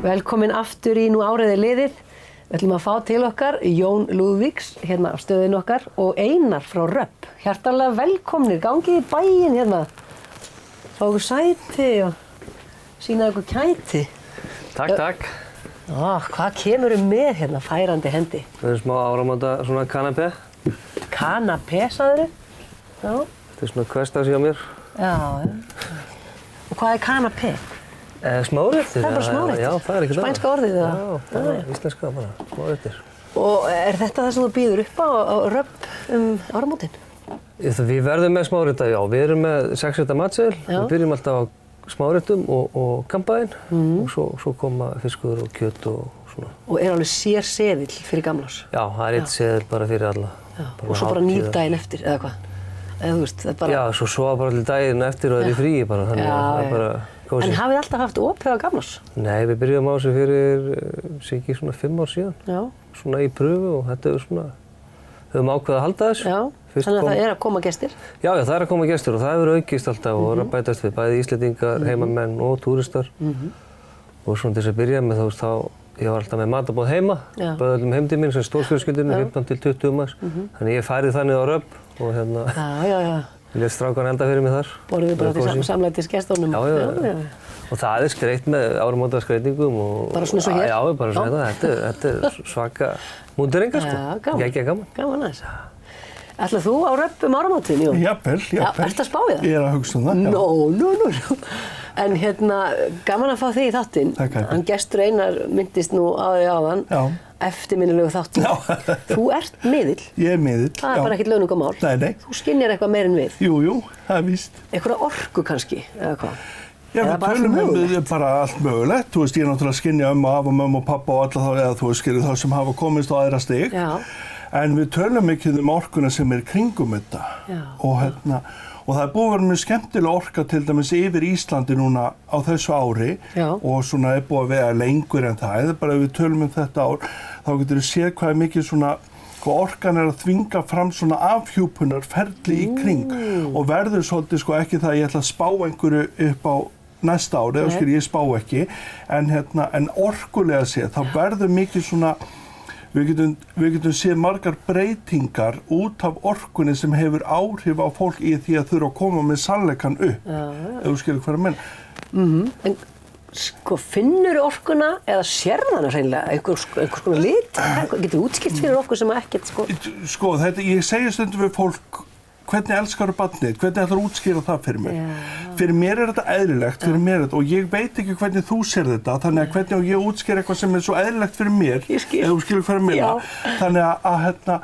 Velkomin aftur í Nú árið er liðið. Við ætlum að fá til okkar Jón Lúðvíks hérna á stöðinu okkar og Einar frá Röpp. Hjartanlega velkomnir, gangið í bæinn hérna. Fá ykkur sæti og sýna ykkur kæti. Takk, takk. Hvað kemur með hérna færandi hendi? Það er smá áramóta svona kanapé. Kanapé, sagðirðu? Já. Þetta er svona hversdags hjá mér. Já. Og hvað er kanapé? Smáréttir. Það er bara smáréttir? Já, það er ekkert annað. Spænska orðið eða? Já, bara íslenska bara, smáréttir. Og er þetta það sem þú býður upp á Röpp áramótin? Við verðum með smárétta, já. Við erum með 6 rétta matseðil. Við byrjum alltaf á smáréttum og kampaðinn og svo koma fiskur og kjöt og svona. Og er alveg sér seðill fyrir gamlás? Já, það er eitt seðill bara fyrir alla. Og svo bara nýr daginn eftir, eða hvað? Eða þú veist, það er bara... Já, svo sofa bara allir daginn eftir og er í fríi bara, þannig að það er bara kósí. En hafið alltaf haft opið á gamlás? Nei, við byrjum á þessu fyrir, ekki svona 5 ár síðan. Já. Svona í pröfu og þetta er svona, við höfum ákveðið að halda þessu. Já, þannig að það er að koma gestir? Já, það er að koma gestir og það hefur aukist alltaf og er að bætast við bæði Íslendingar, heimamenn og túristar. Og svona til þess að byrja með þá, ég var alltaf með matarboð heima, bauð öllum heim til mín sem stórfjölskyldunni, 15 til 20 manns. Þannig ég færið þannig á Röpp og hérna, ég lét strákan elda fyrir mig þar. Voruð þið bara til samlætisgestunum? Já. Og það er skreytt með áramótaskreitingum og... Bara svona svo hér? Já, bara svona þetta er svaka múnderingar sko. Já, gaman. Geggja gaman. Gaman aðeins. Ætlar þú á Röpp áramótin, Jón? Jafnvel. Já, ertu að spá í það? Ég er að hugsa það, já. Nó. En hérna, gaman að fá þig í þáttinn. Takk. Hann gestur Einar myndist nú á þig áðan. Já. Eftirminnilegu þáttur. Já. Þú ert miðill. Ég er miðill, Það er bara ekkert launungarmál. Nei. Þú skynjar eitthvað meir en við. Jú, það er víst. Einhverja orku kannski, eða hvað? Já, við tölum bara allt mögulegt. Þú veist, ég er náttúrulega að skynja afa, mömmu og pappa og alla þá, eða þú veist, þá sem hafa komist á aðra stig. Já. En við tölum mikið orkuna sem er kringum þetta. Já. Og það er búið að vera mjög skemmtileg orka til dæmis yfir Íslandi núna á þessu ári. Já. Og svona er búið að vera lengur en það. Eða bara ef við tölum þetta ár, þá getur við séð hvað er mikið svona, hvað orkan er að þvinga fram svona afhjúpunarferli í kring. Og verður svolítið sko ekki það að ég ætla að spá einhverju upp á næsta ári, eða ég spá ekki. En orkulega séð, þá verður mikið svona, við getum séð margar breytingar út af orkunni sem hefur áhrif á fólk í því að þurfa að koma með sannleikann upp. Ef þú skilur hvað ég meina. En sko, finnur orkuna eða sérðu hana hreinlega? Einhvers konar lit? Getur útskipt fyrir okkur sem ekkert sko? Sko, ég segi stundum við fólk, hvernig elskar þú barnið? Hvernig ætlar að útskýra það fyrir mér? Fyrir mér er þetta eðlilegt, og ég veit ekki hvernig þú sér þetta, þannig að hvernig á ég útskýra eitthvað sem er svo eðlilegt fyrir mér, ef þú skilur hvað ég meina. Þannig að þetta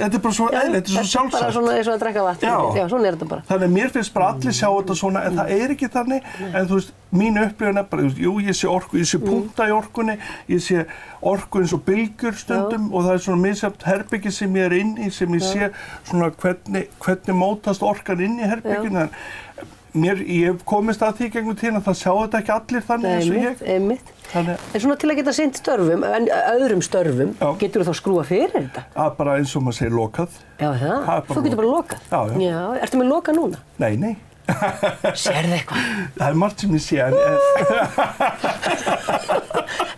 er bara svo eðlilegt, þetta er svo sjálfsagt. Bara svona eins og að drekka vatn. Já, svona er þetta bara. Þannig að mér finnst bara allir sjá þetta svona, en það er ekki þannig. En þú veist, mín upplifun er bara, jú, ég sé orku, ég sé punkta í orkunni, ég sé orku eins og bylgjur stundum og það er svona misjafnt herbyggi sem ég er inn í, sem ég sé svona hvernig mótast orkan inn í herbygginu. Ég hef komist að því gegnum tíðina, það sjá þetta ekki allir þannig eins og ég. Einmitt. En svona til að geta sinnt störfum, en öðrum störfum, getur þú þá skrúa fyrir þetta? Bara eins og maður segir lokað. Já, það. Þú getur bara lokað? Já. Ertu með lokað núna? Nei. Sérðu eitthvað? Það er margt sem ég sé,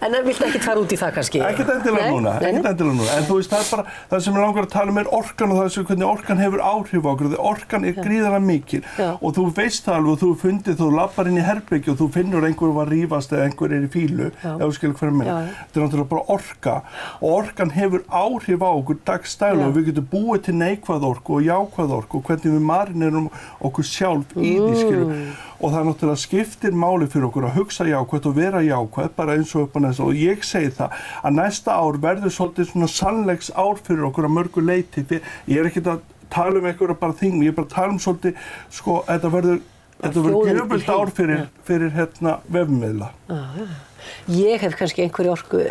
En viltu ekkert fara út í það kannski? Ekkert endilega núna. En þú veist, það er bara, það sem ég langar að tala er orkan og það sem hvernig orkan hefur áhrif á okkur. Orkan er gríðarlega mikil og þú veist það alveg og þú fundið, þú lappar inn í herbergi og þú finnur einhver var rífast eða einhver er í fílu, ef þú skilur hvað ég meina. Þetta er náttúrulega bara orka og orkan hefur áhrif á okkur dagstælega og við getum búið til neikvæð orku og jákvæð orku og hvernig við marinerum okkur sjálf í því, skilur. Og það náttúrulega skiptir máli fyrir okkur að hugsa jákvætt og vera jákvætt, bara eins og upp á næsta. Og ég segi það að næsta ár verður svolítið svona sannleiks ár fyrir okkur að mörgu leyti. Ég er ekkert að tala einhverja bara þing, ég er bara að tala svolítið, sko, þetta verður gjöfult ár fyrir vefmiðla. Ég hef kannski einhverju orku,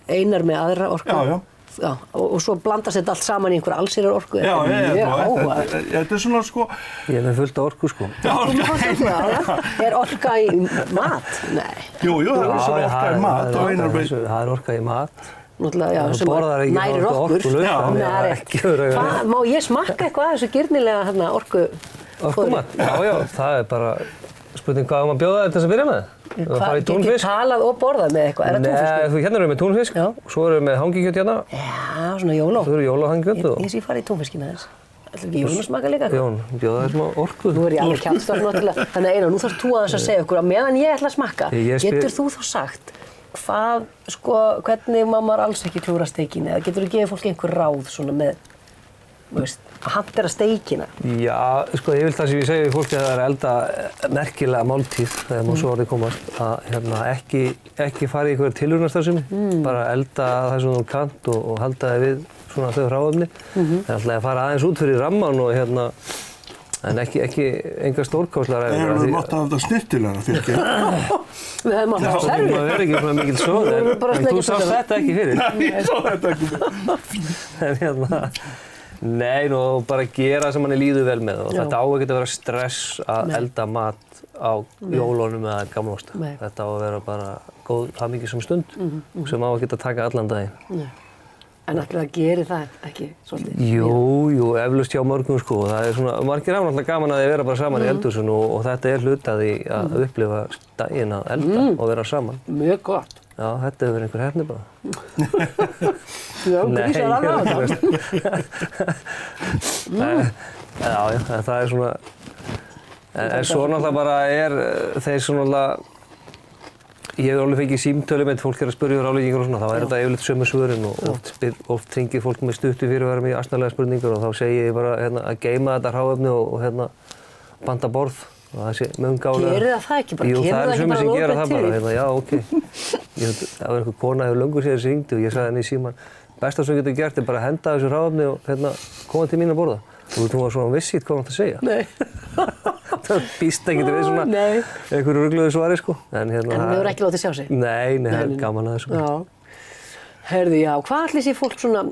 Einar með aðra orku. Já. Og svo blandast þetta allt saman í einhverja allsherjar orku. Þetta er svona sko... Ég er með fullt orku sko. Er orka í mat? Nei. Jú, það er svona orka í mat. Það er orka í mat. Náttúrulega, sem nærir okkur. Má ég smakka eitthvað þessu girnilega orku? Orkumat? Já, það er bara spurning hvað maður bjóða þetta sem byrja með. Get ég talað og borðað með eitthvað? Er það túnfiskur? Nei, hérna erum við með túnfisk, svo erum við með hangikjöt hérna. Já, svona jóló. Svo eru jólahangikjöt og... Ég sé fara í túnfiskina þess. Ætlar ekki Jón að smaka líka eitthvað? Jón, bjóða þér smá orku. Nú ég alveg kjaftstorf náttúrulega. Þannig Einar, nú þarfst þú aðeins að segja okkur að meðan ég ætla að smakka, getur þú þá sagt hvernig má maður alls ekki klúra steikina? Eða getur þú gefið fólki einhver ráð svona með, að hantera steikina? Já, ég vil það sem ég segi við fólki að það er að elda merkilega máltíð, þegar maður svo orðið komast, að ekki fara í einhverja tilraunastarfsemi, bara elda það sem þú kannt og halda þig við svona þau hráefni. Það er alltaf að fara aðeins út fyrir ramman og en ekki enga stórkostlegar æfingar. Við hefum mátt að hafa þetta snirtilegra fyrir ekki. Við hefum mátt að hafa servi. Það er ekki svona mikil svoð, en þú sást þetta ekki fyrir. Nei, ég sá þetta ekki fyrir. En nei, nú bara gera sem manni líður vel með og þetta á ekkert að vera stress að elda mat á jólunum eða gamlásta. Þetta á að vera bara góð hamingjusöm stund sem á ekkert að taka allan daginn. En ætli það gerir það ekki svolítið? Jú, eflaust hjá mörgum sko. Það er svona, margir hafa náttúrulega gaman að þið vera bara saman í eldhúsinu og þetta er hluti að því að upplifa daginn að elda og vera saman. Mjög gott. Já, þetta hefur verið einhver heppni bara. Já, grísar alveg á þetta. Já, það er svona, en svo náttúrulega bara þeir svona náttúrulega, ég hef alveg fengið símtölu með fólk að spyrja ráðleggingar og svona, þá er þetta yfirleitt sömu svörin og oft hringir fólk með stuttu fyrirvara með asnalega spurningar og þá segi ég bara að geyma þetta hráefni og banda borð og það sé möngálega. Gerir það ekki bara? Jú, það er sömu sem gera það bara, já, ok. Það var einhver kona hefur löngu sér sem hringdi og ég sagði henni í símann, besta sem þú getur gert er bara að henda þessu hráefni og koma til mín að borða. Og þú var svona vissít hvað hann átt að segja. Nei. Það býst ekkert við svona einhverju rugluðu svari sko. En hún hefur ekki látið sjá sig? Nei, það er gaman að þessu. Já. Herðu, já, hvað ætli sé fólk svona,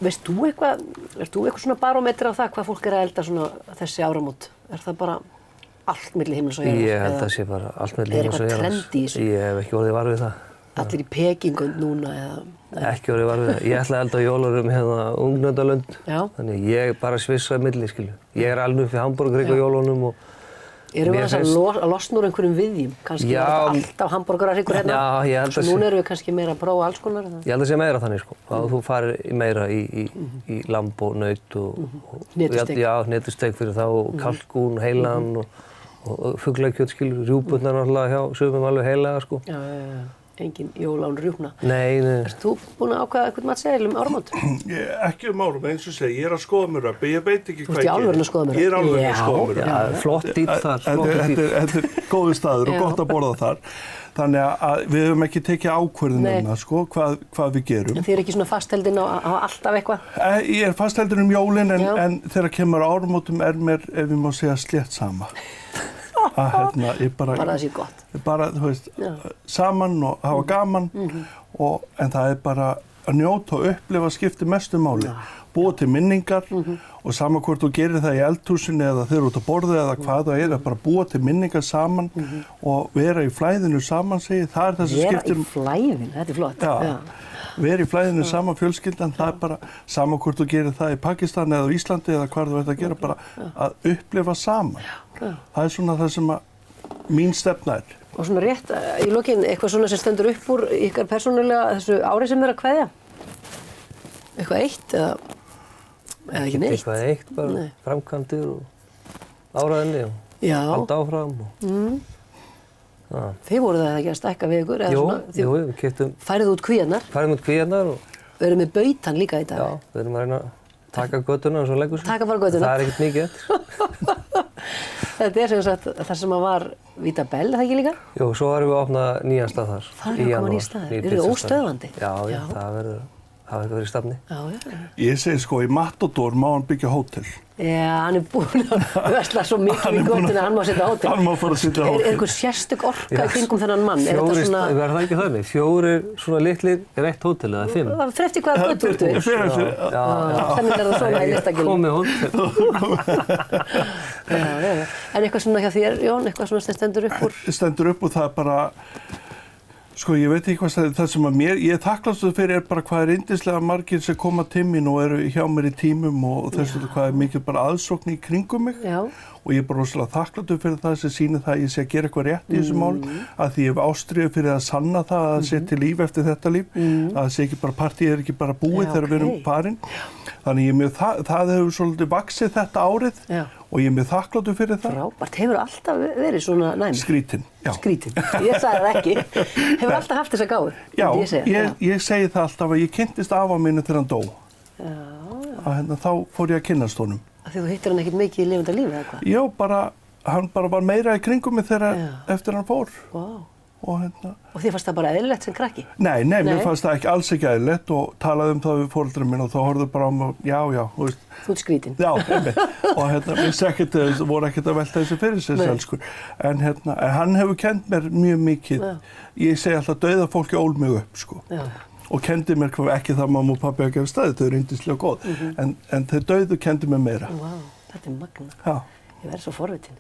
veist þú eitthvað svona barómetri á það hvað fólk er að elda svona þessi áramót? Er það bara allt milli himins og jarðar? Ég held að það sé bara allt milli himins og jarðar. Er eitthvað trend í þessu? Ég hef ekki orðið var við það. Allir í Peking núna eða? Ekki orðið var við það. Ég ætla að elda jólarum Ungnaudalund. Þannig ég bara svissaði milli, skilu. Ég er alveg upp við hamborgarhrygg á jólunum og erum við að losna úr einhverjum viðjum? Kannski er þetta alltaf hamborgarhryggur hérna? Já, ég held að sé. Núna erum við kannski meira að prófa alls konar? Ég held að sé meira þannig, sko. Að þú farir meira í lamb og naut og hnetusteik. Já, hnetusteik fyrir þá og kalkún, heilan og fuglakjöt, skilu. Rjúpurnar náttúrulega hjá sumum alveg heilaga, sko. Já. Engin jól án rjúpna. Nei. Erst þú búinn að ákveða eitthvað matseðil áramót? Ekki áramót, eins og segi, ég er að skoða mér röbbi, ég veit ekki hvað ég ger. Þú ert í alvörinu að skoða mér röbbi? Ég er alveg að skoða mér röbbi. Já, flott dýr þar, flott dýr. Þetta er góður staður og gott að borða þar. Þannig að við höfum ekki tekið ákvörðun það, sko, hvað við gerum. En þið eru ekki svona fastheldin á alltaf eitthvað? Ég er fastheldin jólin en þegar kemur áramótum er mér, ef ég má segja, slétt sama. Bara það sé gott. Bara, þú veist, saman og hafa gaman en það er bara að njóta og upplifa skiptir mestu máli. Búa til minningar og sama hvort þú gerir það í eldhúsinu eða þeir eru út að borða eða hvað það er, bara búa til minningar saman og vera í flæðinu saman, segi, það er það sem skiptir. Vera í flæðinu, þetta er flott. Já. Vera í flæðinu saman fjölskyldan, það er bara sama hvort þú gerir það í Pakistan eða Íslandi eða hvað þú ert að gera, bara að upplifa saman. Það er svona það sem mín stefna er. Og svona rétt í lokin, eitthvað svona sem stendur upp úr ykkar persónulega þessu ári sem er að kveðja? Eitthvað eitt eða ekki neitt? Eitthvað eitt, bara framkvæmdir og áræðinni og halda áfram. Þið voruð það ekki að stækka við ykkur? Jú, við keyptum. Færið út kvíarnar? Færið út kvíarnar og... Við erum með bautan líka í dag. Já, við erum að reyna að taka göttuna og svo leggur sig. Taka bara göttuna? Það er ekkert mikið eftir. Þetta er sem sagt það sem var Vita Bell, það ekki líka? Jú, svo erum við að opna nýjan stað þar. Það er að koma nýjan stað. Eru þið óstöðvandi? Já, það verður eitthvað verið stafni. Ég segi sko, í Matador má hann byggja hótel. Já, hann er búinn að versla svo mikið í göttuna að hann má setja hótel. Hann má fara að setja hótel. Er einhver sérstök orka í kringum þennan mann? Verður það ekki þannig? 4 svona litlir er 1 hótel eða 5? Það fer eftir hvaða götu út við. Þannig er það svona í listakilum. Komið hótel. En eitthvað svona hjá þér, Jón, eitthvað svona sem stendur upp úr? Stendur upp úr það er bara Sko, ég veit ekki hvað það sem að ég er þakklátur fyrir bara hvað yndislega margir sem koma til mín og eru hjá mér í tímum og þessu hvað mikið bara aðsókn í kringum mig. Já. Og ég er bara rosalega þakklátur fyrir það sem sýnir það að ég sé að gera eitthvað rétt í þessu máli, að því ég hef ástríðu fyrir að sanna það að sé til líf eftir þetta líf, að það sé ekki bara partíð er ekki bara búið þegar við erum farin. Þannig það hefur svolítið vaxið þetta árið og ég er mjög þakklátur fyrir það. Frábært, hefur alltaf verið svona næm? Skrítin, já. Skrítin, ég sagði það ekki. Hefur alltaf haft þessa gáfu? Já, ég segi það alltaf að ég kynntist afa mínu þegar hann dó. Að þá fór ég að kynnast honum. Því þú hittir hann ekkert mikið í lifanda lífi eða hvað? Já, hann bara var meira í kringum mig eftir hann fór. Vá. Og þér fannst það bara eðlilegt sem krakki? Nei, mér fannst það alls ekki eðlilegt og talaði það við foreldra mín og þá horfðu bara á mig, já, þú veist. Þú ert skrítin. Já, einmitt. Og vissi ekkert, voru ekkert að velta þessu fyrir sér sjálfskur. En hann hefur kennt mér mjög mikið. Ég segi alltaf dauða fólki ól mig upp, sko. Já. Og kendi mér ekki það mamma og pabbi að gera staði, þau eru yndislega góð. En þau dauðu kendi mér meira. Vá, þetta magna. Já. Ég verð svo forvitin.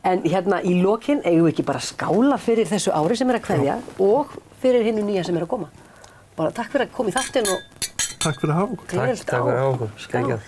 En í lokin eigum við ekki bara skála fyrir þessu ári sem að kveðja og fyrir hinnu nýja sem að koma. Bara takk fyrir að koma í þáttinn og takk fyrir að hafa okkur. Takk fyrir að hafa okkur. Skægjað.